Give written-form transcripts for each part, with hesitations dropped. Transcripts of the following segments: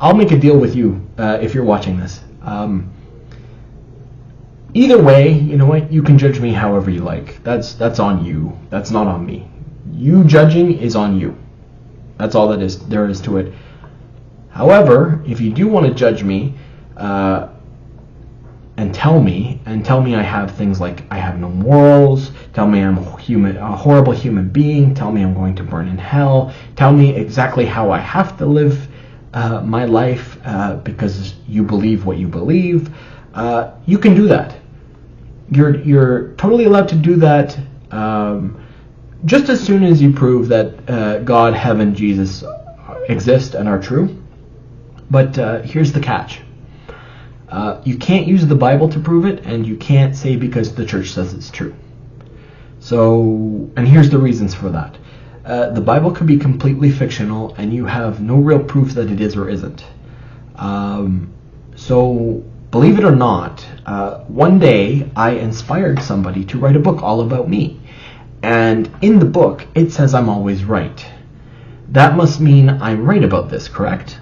I'll make a deal with you if you're watching this. Either way, you know what? You can judge me however you like. That's on you. That's not on me. You judging is on you. That's all there is to it. However, if you do want to judge me, and tell me I have things like I have no morals, tell me I'm a horrible human being, tell me I'm going to burn in hell, tell me exactly how I have to live my life because you believe what you believe, you can do that. You're totally allowed to do that just as soon as you prove that God, heaven, Jesus exist and are true. But here's the catch. You can't use the Bible to prove it, and you can't say because the church says it's true. So, and here's the reasons for that. The Bible could be completely fictional, and you have no real proof that it is or isn't. So, believe it or not, one day I inspired somebody to write a book all about me. And in the book, it says I'm always right. That must mean I'm right about this, correct?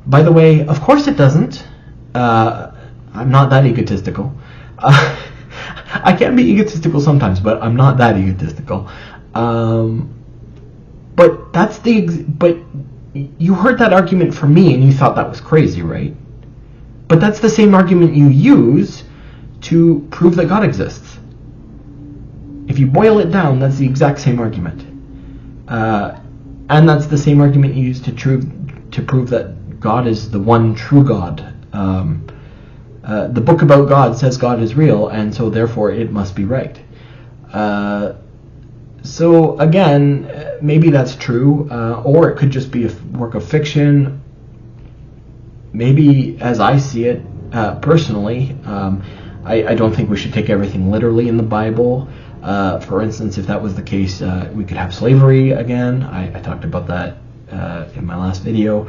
By the way, of course it doesn't. I'm not that egotistical. I can be egotistical sometimes, but I'm not that egotistical. But you heard that argument from me and you thought that was crazy, right? But that's the same argument you use to prove that God exists. If you boil it down, that's the exact same argument. And that's the same argument you use to prove that God is the one true God. The book about God says God is real, and so therefore it must be right. So again, maybe that's true, or it could just be a work of fiction. Maybe, as I see it personally, I don't think we should take everything literally in the Bible. For instance, if that was the case, we could have slavery again. I talked about that in my last video.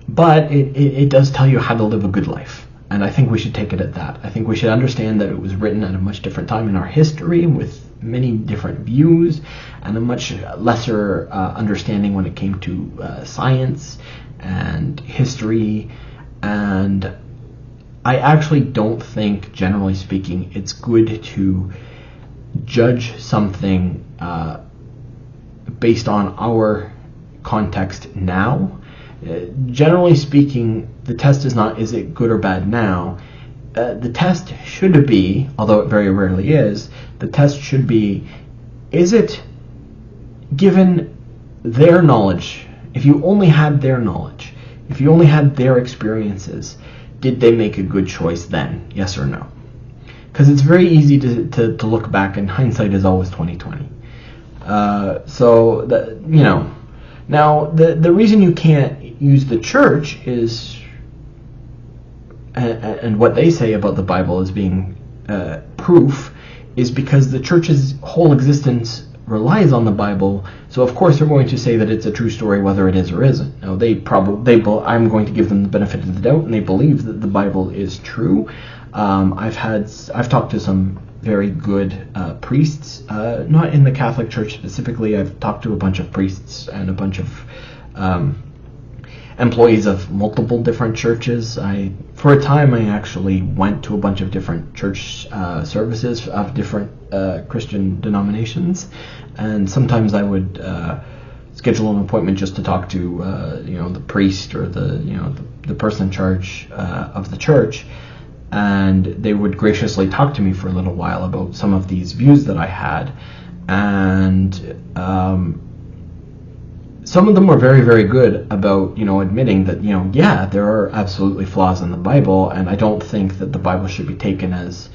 But it does tell you how to live a good life. And I think we should take it at that. I think we should understand that it was written at a much different time in our history with many different views and a much lesser understanding when it came to science and history. And I actually don't think, generally speaking, it's good to judge something based on our context now. Generally speaking, the test is not, is it good or bad now? The test should be, although it very rarely is, the test should be, is it given their knowledge, if you only had their knowledge, if you only had their experiences, did they make a good choice then? Yes or no? Because it's very easy to look back, and hindsight is always 20/20. Now the reason you can't use the church is, and what they say about the Bible as being proof, is because the church's whole existence relies on the Bible. So of course they're going to say that it's a true story whether it is or isn't. Now I'm going to give them the benefit of the doubt, and they believe that the Bible is true. I've talked to some very good priests, not in the Catholic Church specifically. I've talked to a bunch of priests and a bunch of employees of multiple different churches. For a time, I actually went to a bunch of different church services of different Christian denominations, and sometimes I would schedule an appointment just to talk to the priest or the person in charge of the church, and they would graciously talk to me for a little while about some of these views that I had, and some of them were very, very good about, admitting that, there are absolutely flaws in the Bible, and I don't think that the Bible should be taken as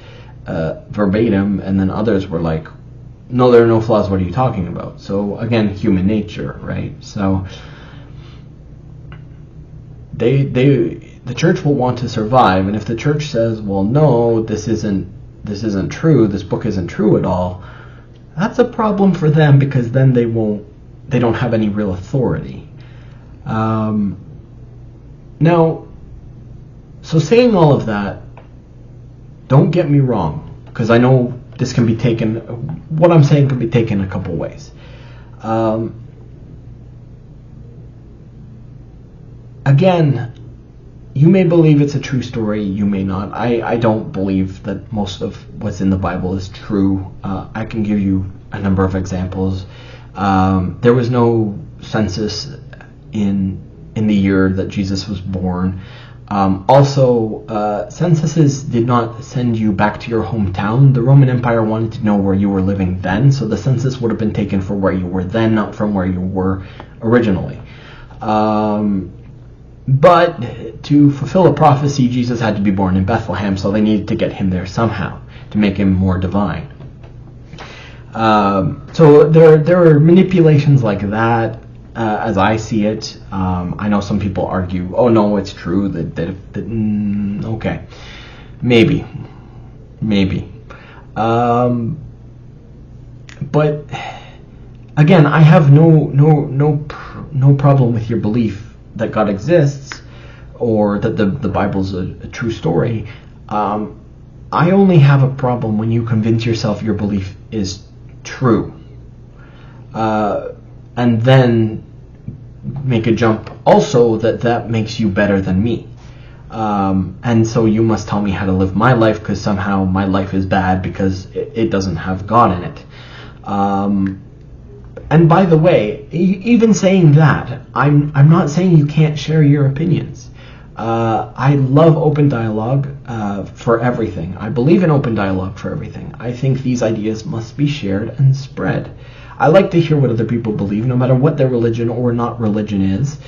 verbatim, and then others were like, no, there are no flaws, what are you talking about? So, again, human nature, right? So, the church will want to survive, and if the church says, well, no, this isn't true, this book isn't true at all, that's a problem for them, because then they don't have any real authority. Now, so saying all of that, don't get me wrong, because I know this can be taken, what I'm saying can be taken a couple ways. again, you may believe it's a true story, you may not. I don't believe that most of what's in the Bible is true. I can give you a number of examples. There was no census in the year that Jesus was born. Also, censuses did not send you back to your hometown. The Roman Empire wanted to know where you were living then, so the census would have been taken for where you were then, not from where you were originally. But to fulfill a prophecy, Jesus had to be born in Bethlehem, so they needed to get him there somehow to make him more divine. So there are manipulations like that, as I see it. I know some people argue, oh no, it's true, that okay, maybe. But again, I have no problem with your belief that God exists, or that the Bible's a true story. I only have a problem when you convince yourself your belief is true, and then make a jump also that makes you better than me, and so you must tell me how to live my life because somehow my life is bad because it doesn't have God in it. And by the way, even saying that, I'm not saying you can't share your opinions. I love open dialogue for everything. I believe in open dialogue for everything. I think these ideas must be shared and spread. I like to hear what other people believe, no matter what their religion or not religion is.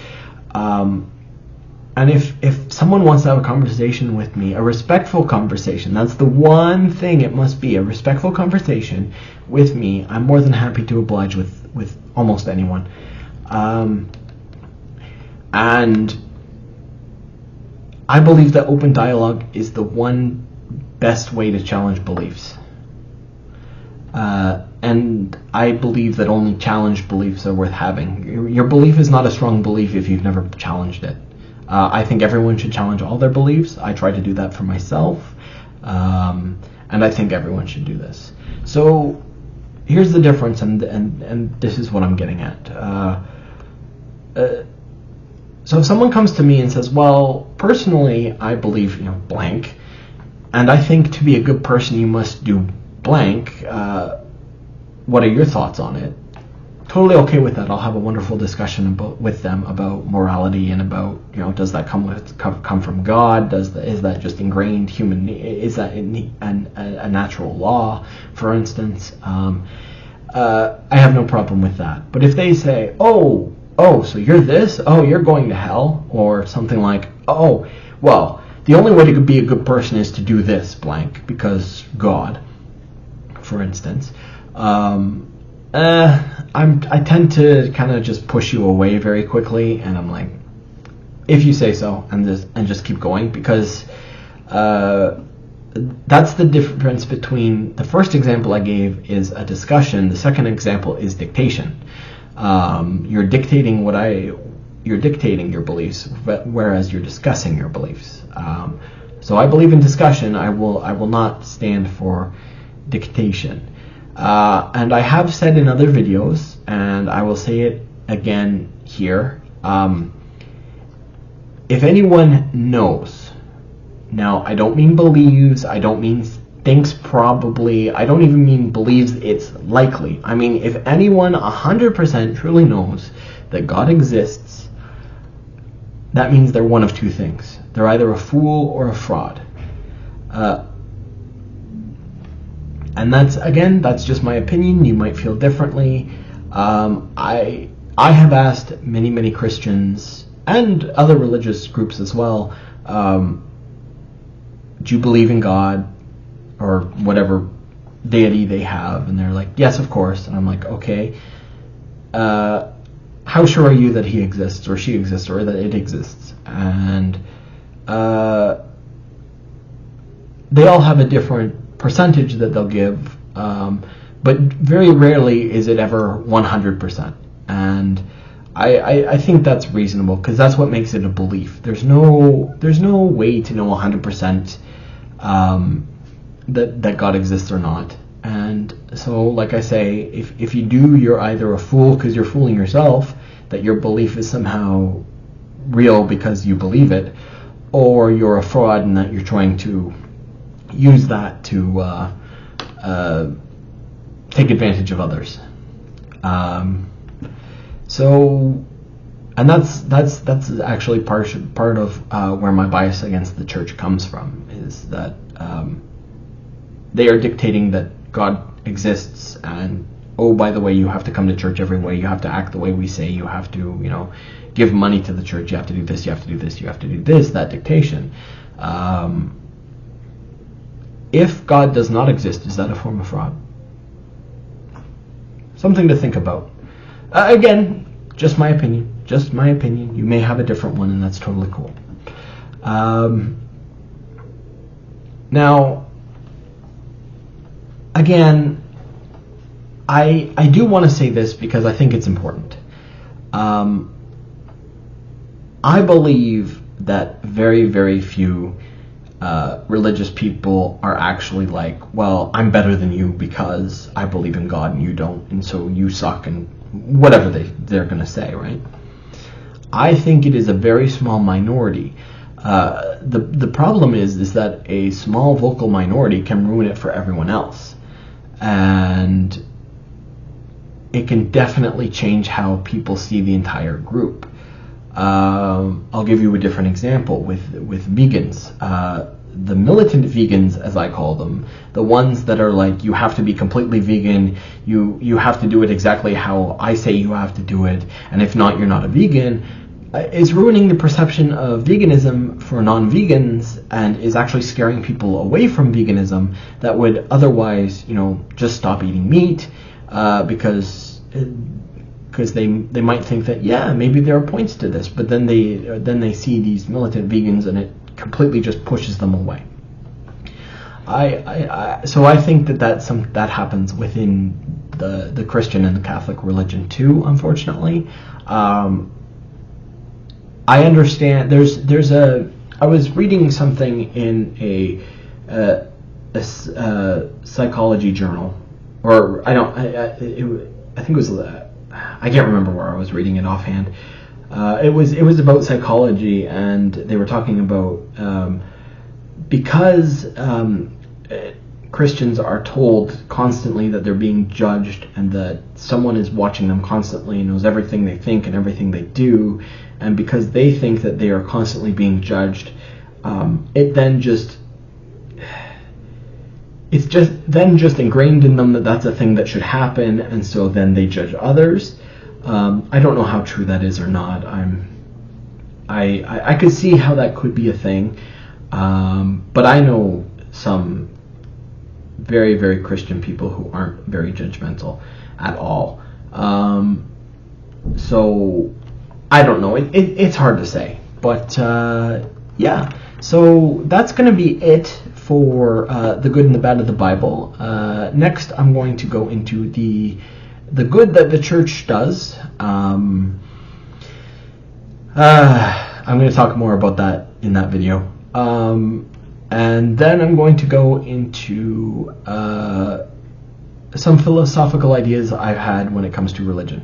And if someone wants to have a conversation with me, a respectful conversation, that's the one thing it must be, a respectful conversation with me, I'm more than happy to oblige with almost anyone. And I believe that open dialogue is the one best way to challenge beliefs. And I believe that only challenged beliefs are worth having. Your belief is not a strong belief if you've never challenged it. I think everyone should challenge all their beliefs. I try to do that for myself. And I think everyone should do this. So here's the difference, and this is what I'm getting at. So if someone comes to me and says, well, personally, I believe, blank, and I think to be a good person you must do blank, what are your thoughts on it? Totally okay with that. I'll have a wonderful discussion with them about morality and about, does that come from God? Is that just ingrained human? Is that a natural law, for instance? I have no problem with that. But if they say, oh, so you're this? Oh, you're going to hell? Or something like, oh, well, the only way to be a good person is to do this, blank, because God, for instance. I tend to kind of just push you away very quickly, and I'm like, if you say so, and just keep going, because that's the difference between the first example I gave is a discussion. The second example is dictation. You're dictating you're dictating your beliefs, whereas you're discussing your beliefs. So I believe in discussion. I will not stand for dictation. And I have said in other videos, and I will say it again here, if anyone knows, now I don't mean believes, I don't mean thinks probably, I don't even mean believes it's likely. I mean, if anyone 100% truly knows that God exists, that means they're one of two things. They're either a fool or a fraud. And that's just my opinion. You might feel differently. I have asked many Christians and other religious groups as well, do you believe in God or whatever deity they have? And they're like, yes, of course. And I'm like, okay. How sure are you that he exists or she exists or that it exists? And they all have a different percentage that they'll give, but very rarely is it ever 100%. And I think that's reasonable, because that's what makes it a belief. There's no way to know 100% that God exists or not. And so, like I say, if you do, you're either a fool because you're fooling yourself, that your belief is somehow real because you believe it, or you're a fraud and that you're trying to use that to take advantage of others. And that's actually part of where my bias against the church comes from, is that they are dictating that God exists, and oh, by the way, you have to come to church every way, you have to act the way we say, you have to, give money to the church, you have to do this, you have to do this, you have to do this, that dictation. If God does not exist, is that a form of fraud? Something to think about. Again, just my opinion. You may have a different one, and that's totally cool. Now, again, I do want to say this because I think it's important. I believe that very, very few religious people are actually like, well, I'm better than you because I believe in God and you don't, and so you suck, and whatever they're going to say, right? I think it is a very small minority. The problem is that a small vocal minority can ruin it for everyone else. And it can definitely change how people see the entire group. I'll give you a different example with vegans. The militant vegans, as I call them, the ones that are like, you have to be completely vegan, you have to do it exactly how I say you have to do it, and if not, you're not a vegan, is ruining the perception of veganism for non-vegans, and is actually scaring people away from veganism that would otherwise, just stop eating meat, because they might think that, yeah, maybe there are points to this, but then they see these militant vegans and it completely just pushes them away. So I think that happens within the Christian and the Catholic religion too, unfortunately. I understand I was reading something in a psychology journal, or I think it was, I can't remember where I was reading it offhand. It was about psychology, and they were talking about because Christians are told constantly that they're being judged and that someone is watching them constantly and knows everything they think and everything they do, and because they think that they are constantly being judged, it's just ingrained in them that that's a thing that should happen, and so then they judge others. I don't know how true that is or not. I could see how that could be a thing, but I know some very, very Christian people who aren't very judgmental at all. So I don't know. It's hard to say, but yeah. So that's going to be it for the good and the bad of the Bible. Next, I'm going to go into the good that the church does. I'm going to talk more about that in that video. And then I'm going to go into some philosophical ideas I've had when it comes to religion,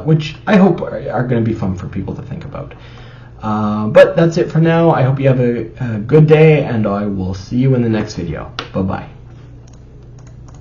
which I hope are going to be fun for people to think about. But that's it for now. I hope you have a good day, and I will see you in the next video. Bye-bye.